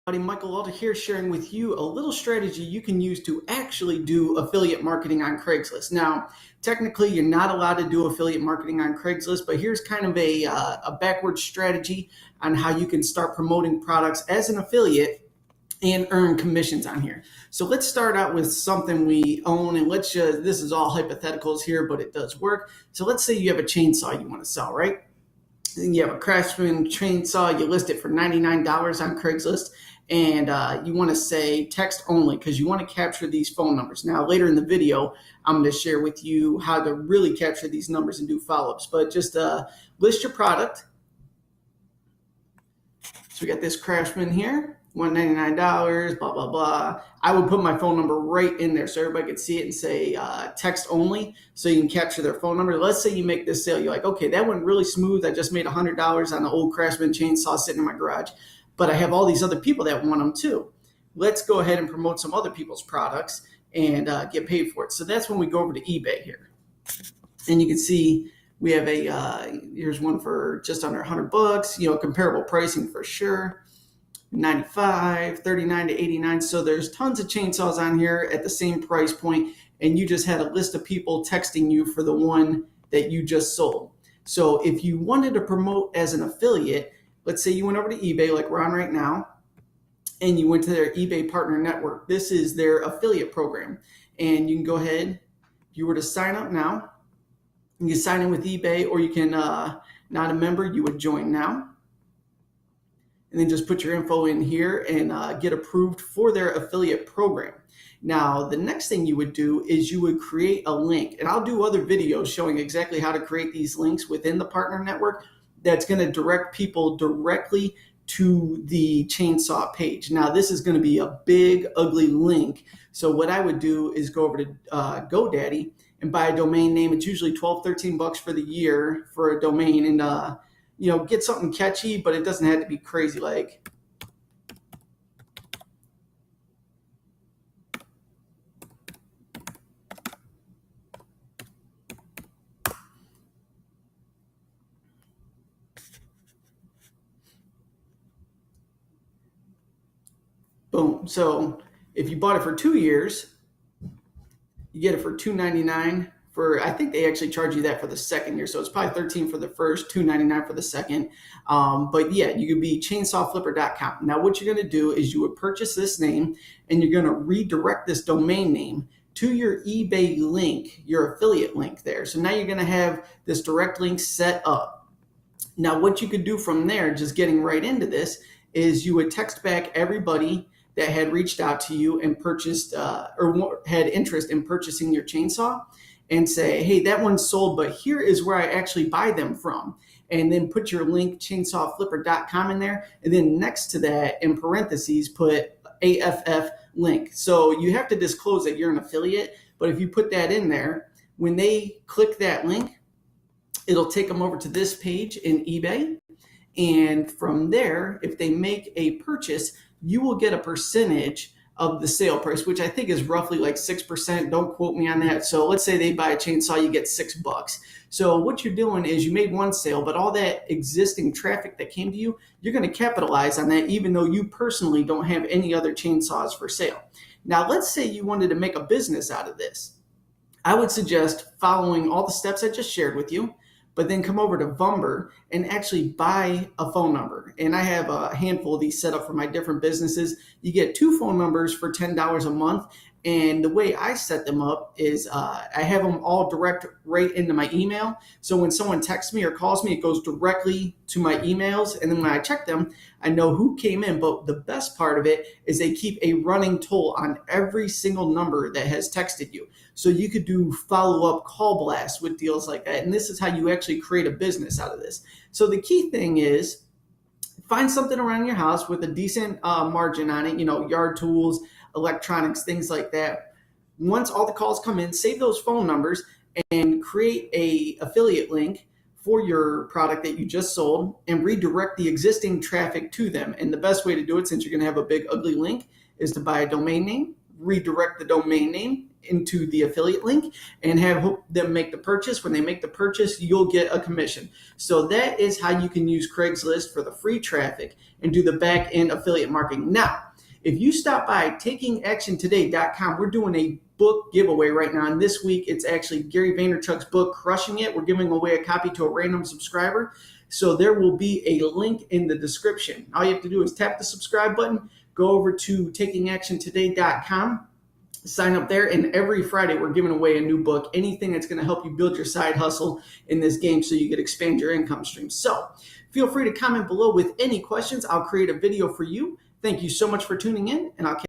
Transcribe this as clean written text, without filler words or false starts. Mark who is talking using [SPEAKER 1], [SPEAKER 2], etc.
[SPEAKER 1] Buddy Michael Alder here, sharing with you a little strategy you can use to actually do affiliate marketing on Craigslist. Now, technically, you're not allowed to do affiliate marketing on Craigslist, but here's kind of a backward strategy on how you can start promoting products as an affiliate and earn commissions on here. So let's start out with something we own, and this is all hypotheticals here, but it does work. So let's say you have a chainsaw you want to sell, right? And you have a Craftsman chainsaw, you list it for $99 on Craigslist, and you want to say text only because you want to capture these phone numbers. Now, later in the video, I'm going to share with you how to really capture these numbers and do follow-ups, but just list your product. So we got this Craftsman here, $199, blah, blah, blah. I would put my phone number right in there so everybody could see it and say text only so you can capture their phone number. Let's say you make this sale. You're like, okay, that went really smooth. I just made $100 on an old Craftsman chainsaw sitting in my garage, but I have all these other people that want them too. Let's go ahead and promote some other people's products and get paid for it. So that's when we go over to eBay here. And you can see we have here's one for just under $100, comparable pricing for sure. 95, 39 to 89. So there's tons of chainsaws on here at the same price point, and you just had a list of people texting you for the one that you just sold. So if you wanted to promote as an affiliate, let's say you went over to eBay like we're on right now, and you went to their eBay partner network. This is their affiliate program, and you can go ahead. If you were to sign up now, you can sign in with eBay, or you can, not a member, you would join now. And then just put your info in here and get approved for their affiliate program. Now, the next thing you would do is you would create a link. And I'll do other videos showing exactly how to create these links within the partner network that's going to direct people directly to the chainsaw page. Now, this is going to be a big, ugly link. So what I would do is go over to GoDaddy and buy a domain name. It's usually $12, $13 for the year for a domain. And get something catchy, but it doesn't have to be crazy like. Boom. So if you bought it for 2 years, you get it for $2.99. I think they actually charge you that for the second year. So it's probably $13 for the first, $2.99 for the second. But yeah, you could be chainsawflipper.com. Now what you're going to do is you would purchase this name and you're going to redirect this domain name to your eBay link, your affiliate link there. So now you're going to have this direct link set up. Now what you could do from there, just getting right into this, is you would text back everybody that had reached out to you and purchased or had interest in purchasing your chainsaw, and say, hey, that one's sold, but here is where I actually buy them from. And then put your link, chainsawflipper.com, in there. And then next to that, in parentheses, put AFF link. So you have to disclose that you're an affiliate, but if you put that in there, when they click that link, it'll take them over to this page in eBay. And from there, if they make a purchase, you will get a percentage of the sale price, which I think is roughly like 6%. Don't quote me on that. So let's say they buy a chainsaw, you get $6. So what you're doing is you made one sale, but all that existing traffic that came to you, you're going to capitalize on that, even though you personally don't have any other chainsaws for sale. Now, let's say you wanted to make a business out of this. I would suggest following all the steps I just shared with you, but then come over to Vumber and actually buy a phone number. And I have a handful of these set up for my different businesses. You get 2 phone numbers for $10 a month. And the way I set them up is I have them all direct right into my email. So when someone texts me or calls me, it goes directly to my emails. And then when I check them, I know who came in. But the best part of it is they keep a running toll on every single number that has texted you. So you could do follow-up call blasts with deals like that. And this is how you actually create a business out of this. So the key thing is find something around your house with a decent margin on it, yard tools, electronics, things like that. Once all the calls come in, save those phone numbers and create a affiliate link for your product that you just sold and redirect the existing traffic to them. And the best way to do it, since you're going to have a big ugly link, is to buy a domain name, redirect the domain name into the affiliate link and have them make the purchase. When they make the purchase, you'll get a commission. So that is how you can use Craigslist for the free traffic and do the back end affiliate marketing. Now, if you stop by takingactiontoday.com, we're doing a book giveaway right now. And this week, it's actually Gary Vaynerchuk's book, Crushing It. We're giving away a copy to a random subscriber. So there will be a link in the description. All you have to do is tap the subscribe button, go over to takingactiontoday.com, sign up there, and every Friday we're giving away a new book, anything that's going to help you build your side hustle in this game so you can expand your income stream. So feel free to comment below with any questions. I'll create a video for you. Thank you so much for tuning in, and I'll catch you.